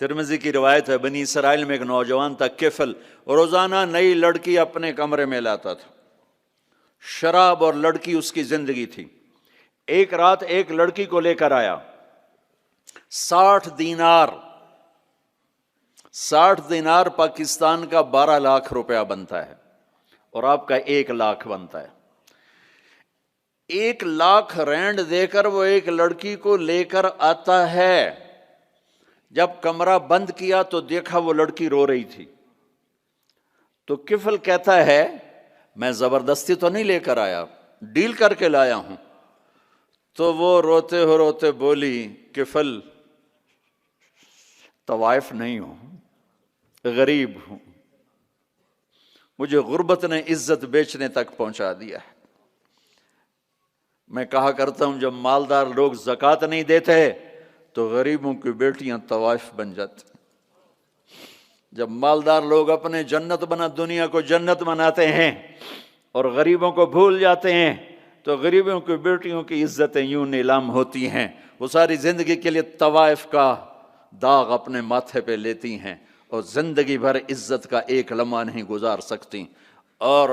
ترمذی کی روایت ہے، بنی اسرائیل میں ایک نوجوان تھا کفل، روزانہ نئی لڑکی اپنے کمرے میں لاتا تھا، شراب اور لڑکی اس کی زندگی تھی۔ ایک رات ایک لڑکی کو لے کر آیا، 60 دینار، 60 دینار پاکستان کا 12 لاکھ روپیہ بنتا ہے، اور آپ کا 1 لاکھ بنتا ہے۔ 1 لاکھ رینڈ دے کر وہ ایک لڑکی کو لے کر آتا ہے۔ جب کمرہ بند کیا تو دیکھا وہ لڑکی رو رہی تھی، تو کفل کہتا ہے میں زبردستی تو نہیں لے کر آیا، ڈیل کر کے لایا ہوں۔ تو وہ روتے ہو روتے بولی، کفل طوائف نہیں ہوں، غریب ہوں، مجھے غربت نے عزت بیچنے تک پہنچا دیا ہے۔ میں کہا کرتا ہوں جب مالدار لوگ زکوٰۃ نہیں دیتے تو غریبوں کی بیٹیاں طوائف بن جاتی۔ جب مالدار لوگ اپنے دنیا کو جنت بناتے ہیں اور غریبوں کو بھول جاتے ہیں تو غریبوں کی بیٹیوں کی عزتیں یوں نیلام ہوتی ہیں، وہ ساری زندگی کے لیے طوائف کا داغ اپنے ماتھے پہ لیتی ہیں اور زندگی بھر عزت کا ایک لمحہ نہیں گزار سکتی۔ اور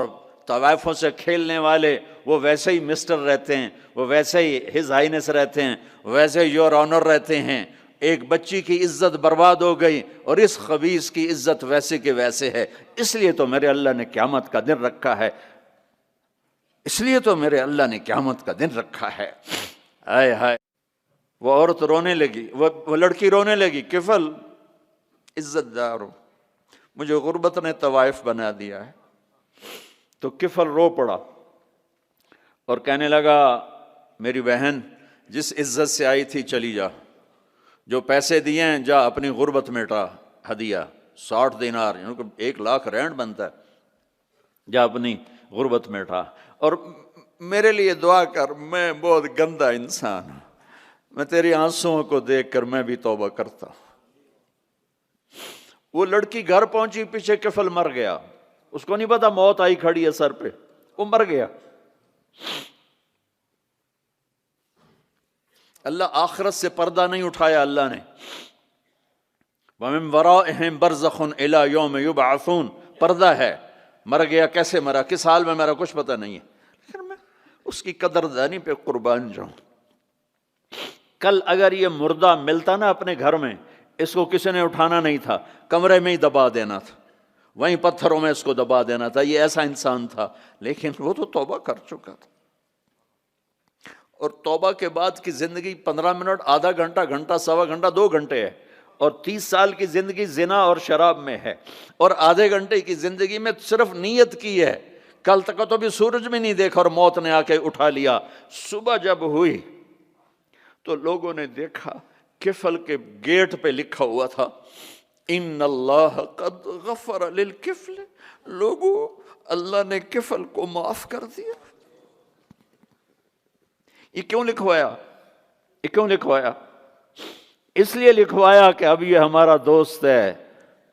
طوائفوں سے کھیلنے والے وہ ویسے ہی مسٹر رہتے ہیں، وہ ویسے ہی ہز ہائنس رہتے ہیں، ویسے یور آنر رہتے ہیں۔ ایک بچی کی عزت برباد ہو گئی اور اس خبیث کی عزت ویسے کے ویسے ہے۔ اس لیے تو میرے اللہ نے قیامت کا دن رکھا ہے، اس لیے تو میرے اللہ نے قیامت کا دن رکھا ہے۔ ہائے ہائے، وہ عورت رونے لگی، وہ لڑکی رونے لگی، کفل عزت دار ہو، مجھے غربت نے طوائف بنا دیا ہے۔ تو کفل رو پڑا اور کہنے لگا میری بہن جس عزت سے آئی تھی چلی جا، جو پیسے دیے ہیں جا اپنی غربت مٹا، ہدیہ 60 دینار یعنی کہ 1 لاکھ رینڈ بنتا ہے، جا اپنی غربت مٹا، اور میرے لیے دعا کر، میں بہت گندا انسان ہوں، میں تیری آنسوؤں کو دیکھ کر میں بھی توبہ کرتا ہوں۔ وہ لڑکی گھر پہنچی، پیچھے کفل مر گیا، اس کو نہیں پتا موت آئی کھڑی ہے سر پہ، وہ مر گیا۔ اللہ آخرت سے پردہ نہیں اٹھایا اللہ نے، وَمِن وَرَائِهِمْ بَرْزَخٌ إِلَى يَوْمِ يُبْعَثُونَ، پردہ ہے، مر گیا، کیسے مرا، کس حال میں مرا، کچھ پتہ نہیں ہے، لیکن میں اس کی قدردانی پہ قربان جاؤں۔ کل اگر یہ مردہ ملتا نا اپنے گھر میں، اس کو کسی نے اٹھانا نہیں تھا، کمرے میں ہی دبا دینا تھا، وہیں پتھروں میں اس کو دبا دینا تھا، یہ ایسا انسان تھا، لیکن وہ تو توبہ کر چکا تھا۔ اور توبہ کے بعد کی زندگی 15 منٹ، آدھا گھنٹہ، گھنٹہ، سوا گھنٹہ، 2 گھنٹے ہے، اور 30 سال کی زندگی زنا اور شراب میں ہے، اور آدھے گھنٹے کی زندگی میں صرف نیت کی ہے۔ کل تک تو بھی سورج بھی نہیں دیکھا اور موت نے آ کے اٹھا لیا۔ صبح جب ہوئی تو لوگوں نے دیکھا کفل کے گیٹ پہ لکھا ہوا تھا ان اللہ قد غفر للکفل، لوگوں اللہ نے کفل کو معاف کر دیا۔ یہ کیوں لکھوایا؟ یہ کیوں لکھوایا؟ اس لیے لکھوایا کہ اب یہ ہمارا دوست ہے،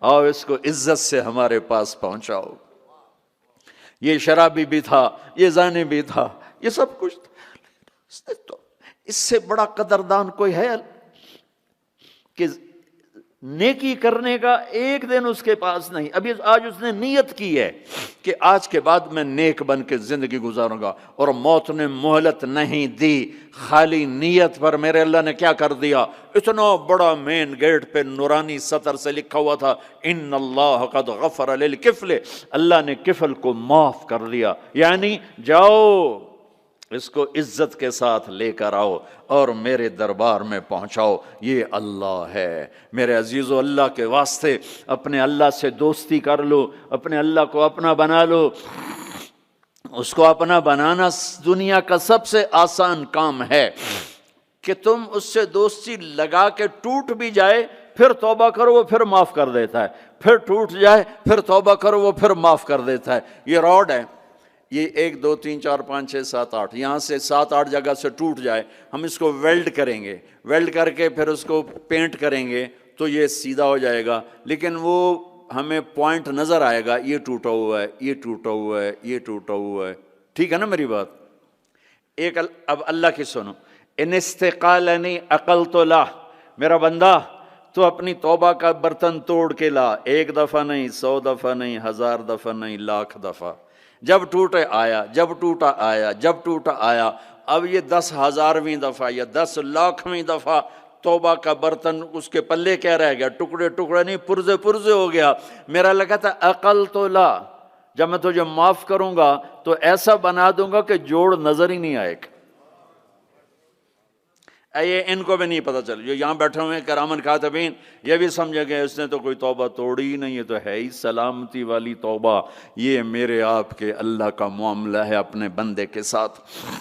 آؤ اس کو عزت سے ہمارے پاس پہنچاؤ۔ یہ شرابی بھی تھا، یہ زانی بھی تھا، یہ سب کچھ تھا، تو اس سے بڑا قدردان کوئی ہے کہ نیکی کرنے کا ایک دن اس کے پاس نہیں۔ ابھی آج اس نے نیت کی ہے کہ آج کے بعد میں نیک بن کے زندگی گزاروں گا، اور موت نے مہلت نہیں دی، خالی نیت پر میرے اللہ نے کیا کر دیا، اتنا بڑا مین گیٹ پہ نورانی سطر سے لکھا ہوا تھا ان اللہ قد غفر للکفل، اللہ نے کفل کو معاف کر دیا، یعنی جاؤ اس کو عزت کے ساتھ لے کر آؤ اور میرے دربار میں پہنچاؤ، یہ اللہ ہے۔ میرے عزیزو، اللہ کے واسطے اپنے اللہ سے دوستی کر لو، اپنے اللہ کو اپنا بنا لو۔ اس کو اپنا بنانا دنیا کا سب سے آسان کام ہے کہ تم اس سے دوستی لگا کے ٹوٹ بھی جائے پھر توبہ کرو وہ پھر معاف کر دیتا ہے، پھر ٹوٹ جائے پھر توبہ کرو وہ پھر معاف کر دیتا ہے۔ یہ راڈ ہے، یہ 1 2 3 4 5 6 7 8 یہاں سے 7 8 جگہ سے ٹوٹ جائے، ہم اس کو ویلڈ کریں گے، ویلڈ کر کے پھر اس کو پینٹ کریں گے تو یہ سیدھا ہو جائے گا، لیکن وہ ہمیں پوائنٹ نظر آئے گا، یہ ٹوٹا ہوا ہے، یہ ٹوٹا ہوا ہے، یہ ٹوٹا ہوا ہے۔ ٹھیک ہے نا میری بات؟ ایک اب اللہ کی سنو، ان استقالنی عقلت لہ، میرا بندہ تو اپنی توبہ کا برتن توڑ کے لا، 1 دفعہ نہیں، 100 دفعہ نہیں، 1000 دفعہ نہیں، 1,00,000 دفعہ۔ جب ٹوٹے آیا، جب ٹوٹا آیا، جب ٹوٹا آیا، اب یہ 10,000ویں دفعہ یا 10,00,000ویں دفعہ توبہ کا برتن اس کے پلے کیا رہ گیا؟ ٹکڑے ٹکڑے نہیں، پرزے پرزے ہو گیا۔ میرا لگا تھا عقل تو لا، جب میں تجھے معاف کروں گا تو ایسا بنا دوں گا کہ جوڑ نظر ہی نہیں آئے گا۔ یہ ان کو بھی نہیں پتہ چل، جو یہاں بیٹھے ہوئے ہیں کرامن کاتبین، یہ بھی سمجھے گئے اس نے تو کوئی توبہ توڑی ہی نہیں، یہ تو ہے ہی سلامتی والی توبہ۔ یہ میرے آپ کے اللہ کا معاملہ ہے اپنے بندے کے ساتھ۔